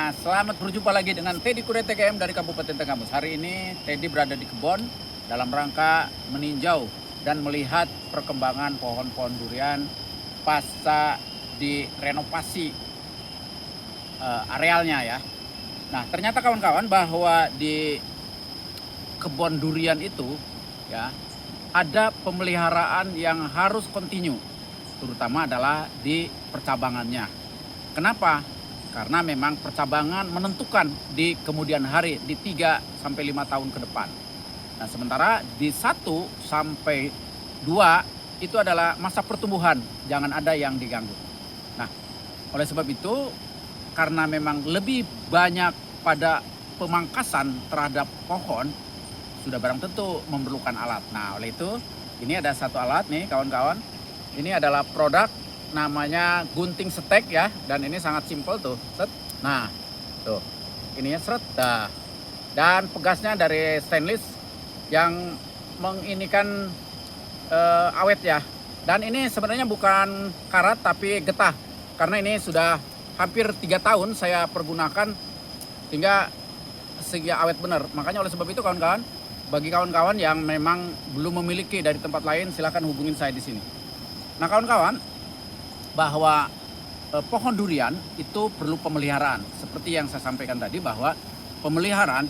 Nah, selamat berjumpa lagi dengan Teddy Kure TKM dari Kabupaten Tenggamus. Hari ini Teddy berada di kebun dalam rangka meninjau dan melihat perkembangan pohon-pohon durian pasca direnovasi arealnya ya. Nah, ternyata kawan-kawan bahwa di kebun durian itu ya ada pemeliharaan yang harus kontinu, terutama adalah di percabangannya. Kenapa? Karena memang percabangan menentukan di kemudian hari di 3 sampai 5 tahun ke depan. Nah, sementara di 1 sampai 2 itu adalah masa pertumbuhan, jangan ada yang diganggu. Nah, oleh sebab itu karena memang lebih banyak pada pemangkasan terhadap pohon, sudah barang tentu memerlukan alat. Nah, oleh itu ini ada satu alat nih kawan-kawan. Ini adalah produk namanya gunting stek ya, dan ini sangat simpel tuh. Set. Nah, tuh. Ininya seret. Dah. Dan pegasnya dari stainless yang menginikan awet ya. Dan ini sebenarnya bukan karat tapi getah. Karena ini sudah hampir 3 tahun saya pergunakan hingga segi awet benar. Makanya oleh sebab itu kawan-kawan, bagi kawan-kawan yang memang belum memiliki dari tempat lain, silakan hubungin saya di sini. Nah, kawan-kawan, bahwa pohon durian itu perlu pemeliharaan. Seperti yang saya sampaikan tadi bahwa pemeliharaan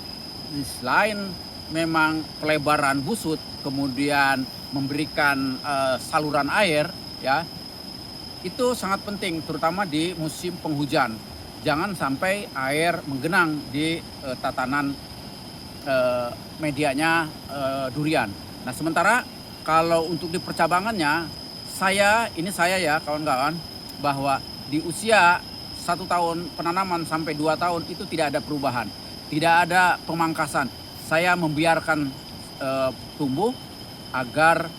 selain memang pelebaran busut, kemudian memberikan saluran air ya, itu sangat penting terutama di musim penghujan. Jangan sampai air menggenang di tatanan medianya durian. Nah, sementara kalau untuk di percabangannya saya ya kawan-kawan, bahwa di usia 1 tahun penanaman sampai 2 tahun itu tidak ada perubahan, tidak ada pemangkasan. Saya membiarkan tumbuh agar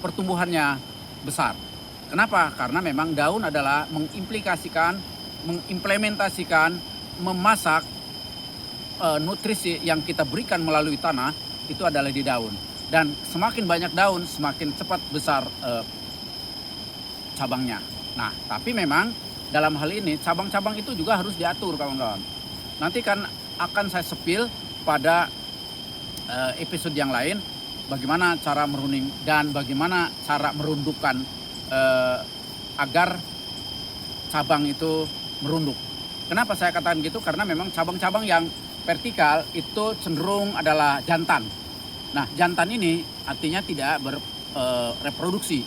pertumbuhannya besar. Kenapa? Karena memang daun adalah mengimplementasikan, memasak nutrisi yang kita berikan melalui tanah itu adalah di daun. Dan semakin banyak daun, semakin cepat besar cabangnya. Nah, tapi memang dalam hal ini cabang-cabang itu juga harus diatur kawan-kawan. Nanti kan akan saya sepil pada episode yang lain bagaimana cara meruning dan bagaimana cara merundukkan agar cabang itu merunduk. Kenapa saya katakan gitu? Karena memang cabang-cabang yang vertikal itu cenderung adalah jantan. Nah, jantan ini artinya tidak bereproduksi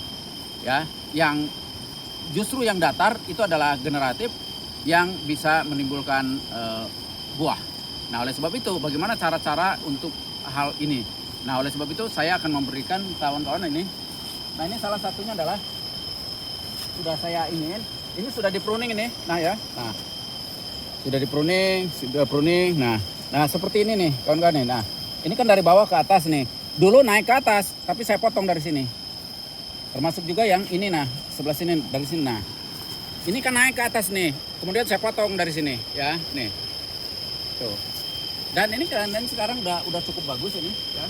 ya, yang justru yang datar itu adalah generatif yang bisa menimbulkan buah. Nah, oleh sebab itu bagaimana cara-cara untuk hal ini? Nah, oleh sebab itu saya akan memberikan kawan-kawan ini. Nah, ini salah satunya adalah sudah saya ini sudah di pruning ini. Nah ya. Nah, sudah di pruning. Nah, seperti ini nih kawan-kawan nih. Nah, ini kan dari bawah ke atas nih. Dulu naik ke atas, tapi saya potong dari sini. Termasuk juga yang ini, nah sebelah sini, dari sini. Nah, ini kan naik ke atas nih, kemudian saya potong dari sini ya, nih tuh. Dan ini kan sekarang udah cukup bagus ini ya.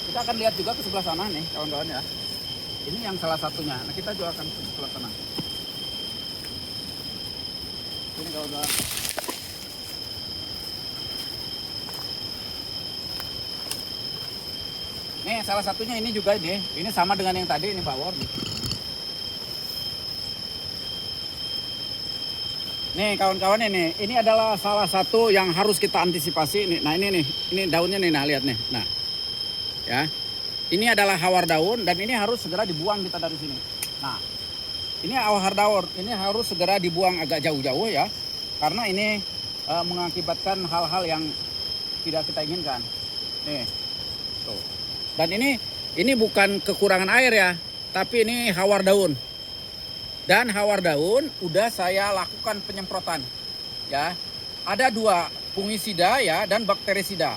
Kita akan lihat juga ke sebelah sana nih kawan-kawan ya. Ini yang salah satunya. Nah, kita juga akan ke sebelah sana. Ini kawan-kawan. Nih salah satunya ini juga ini sama dengan yang tadi, ini bawor. Nih kawan-kawan, ini adalah salah satu yang harus kita antisipasi. Nah ini daunnya nih, nah lihat nih. Nah ya, ini adalah hawar daun dan ini harus segera dibuang kita dari sini. Nah ini hawar daun, ini harus segera dibuang agak jauh-jauh ya, karena ini mengakibatkan hal-hal yang tidak kita inginkan. Nih tuh. Dan ini bukan kekurangan air ya, tapi ini hawar daun. Dan hawar daun udah saya lakukan penyemprotan. Ya, ada 2, fungisida ya dan bakterisida.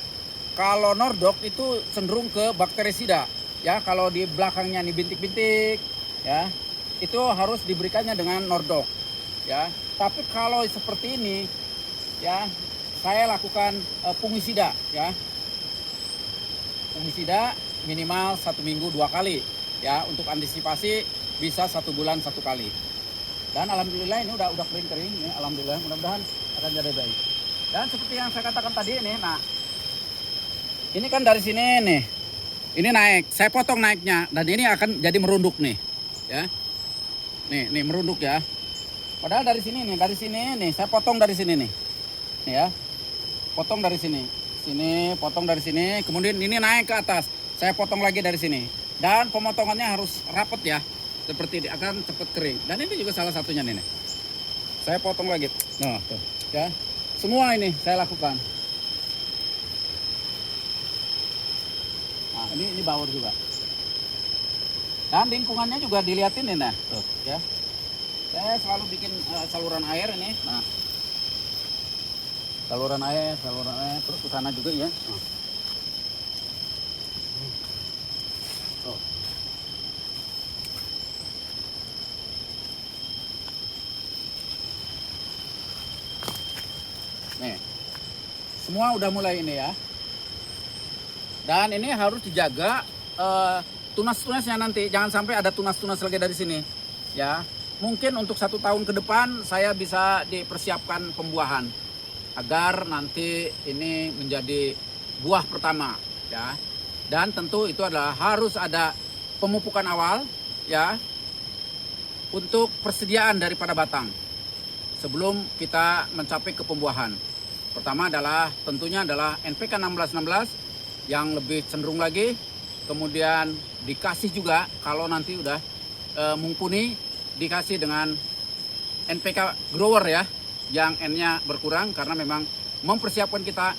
Kalau nordok itu cenderung ke bakterisida. Ya, kalau di belakangnya nih bintik-bintik, ya itu harus diberikannya dengan nordok. Ya, tapi kalau seperti ini, ya saya lakukan fungisida ya. Fungisida minimal 1 minggu 2 kali ya, untuk antisipasi bisa 1 bulan 1 kali. Dan alhamdulillah ini udah kering ya, alhamdulillah. Mudah-mudahan akan jadi baik. Dan seperti yang saya katakan tadi ini, nah ini kan dari sini nih, ini naik, saya potong naiknya, dan ini akan jadi merunduk nih, ya, nih merunduk ya. Padahal dari sini nih, saya potong dari sini nih ya, potong dari sini, potong dari sini, kemudian ini naik ke atas, saya potong lagi dari sini, dan pemotongannya harus rapet ya, seperti ini akan cepat kering. Dan ini juga salah satunya nih, saya potong lagi, nah tuh, ya, semua ini saya lakukan. Nah ini baur juga, dan lingkungannya juga dilihatin nih, nah tuh ya. Saya selalu bikin saluran air ini, nah saluran air, terus ke sana juga ya. Oh. Nih, semua udah mulai ini ya. Dan ini harus dijaga tunas-tunasnya nanti, jangan sampai ada tunas-tunas lagi dari sini, ya. Mungkin untuk 1 tahun ke depan saya bisa dipersiapkan pembuahan agar nanti ini menjadi buah pertama ya. Dan tentu itu adalah harus ada pemupukan awal ya untuk persediaan daripada batang sebelum kita mencapai ke pembuahan. Pertama adalah tentunya adalah NPK 1616 yang lebih cenderung lagi, kemudian dikasih juga kalau nanti udah mumpuni, dikasih dengan NPK grower ya, yang N-nya berkurang karena memang mempersiapkan kita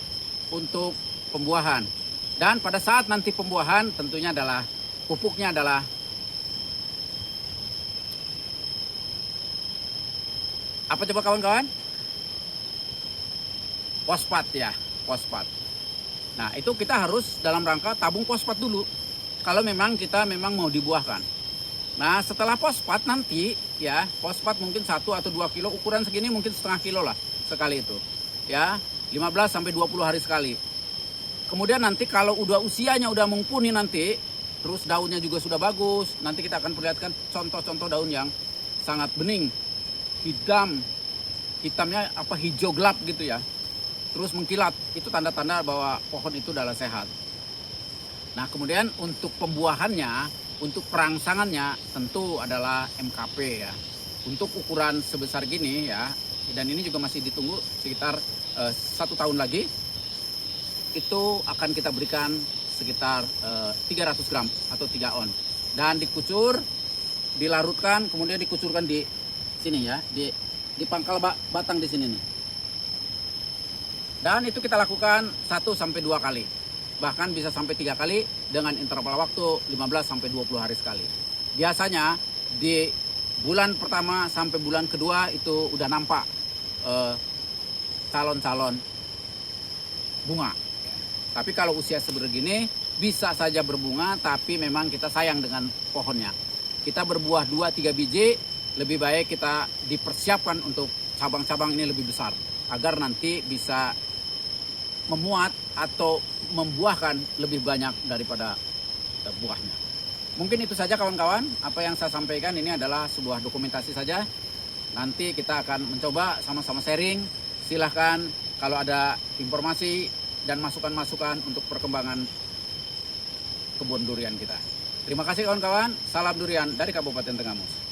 untuk pembuahan. Dan pada saat nanti pembuahan tentunya adalah pupuknya adalah apa coba kawan-kawan? Fosfat ya, fosfat. Nah itu kita harus dalam rangka tabung fosfat dulu kalau memang kita mau dibuahkan. Nah setelah fosfat nanti ya, fosfat mungkin 1 atau 2 kilo, ukuran segini mungkin setengah kilo lah sekali itu ya, 15 sampai 20 hari sekali. Kemudian nanti kalau udah usianya udah mumpuni nanti, terus daunnya juga sudah bagus, nanti kita akan perlihatkan contoh-contoh daun yang sangat bening, hitamnya apa, hijau gelap gitu ya, terus mengkilat, itu tanda-tanda bahwa pohon itu adalah sehat. Nah kemudian untuk pembuahannya, untuk perangsangannya tentu adalah MKP ya. Untuk ukuran sebesar gini ya, dan ini juga masih ditunggu sekitar 1 tahun lagi, itu akan kita berikan sekitar 300 gram atau 3 on. Dan dikucur, dilarutkan, kemudian dikucurkan di sini ya, di pangkal batang di sini nih. Dan itu kita lakukan 1 sampai 2 kali. Bahkan bisa sampai 3 kali dengan interval waktu 15 sampai 20 hari sekali. Biasanya di bulan pertama sampai bulan kedua itu udah nampak calon-calon bunga. Tapi kalau usia sebegini bisa saja berbunga, tapi memang kita sayang dengan pohonnya. Kita berbuah 2-3 biji, lebih baik kita dipersiapkan untuk cabang-cabang ini lebih besar agar nanti bisa memuat atau membuahkan lebih banyak daripada buahnya. Mungkin itu saja kawan-kawan, apa yang saya sampaikan ini adalah sebuah dokumentasi saja. Nanti kita akan mencoba sama-sama sharing. Silahkan kalau ada informasi dan masukan-masukan untuk perkembangan kebun durian kita. Terima kasih kawan-kawan, salam durian dari Kabupaten Tenggamus.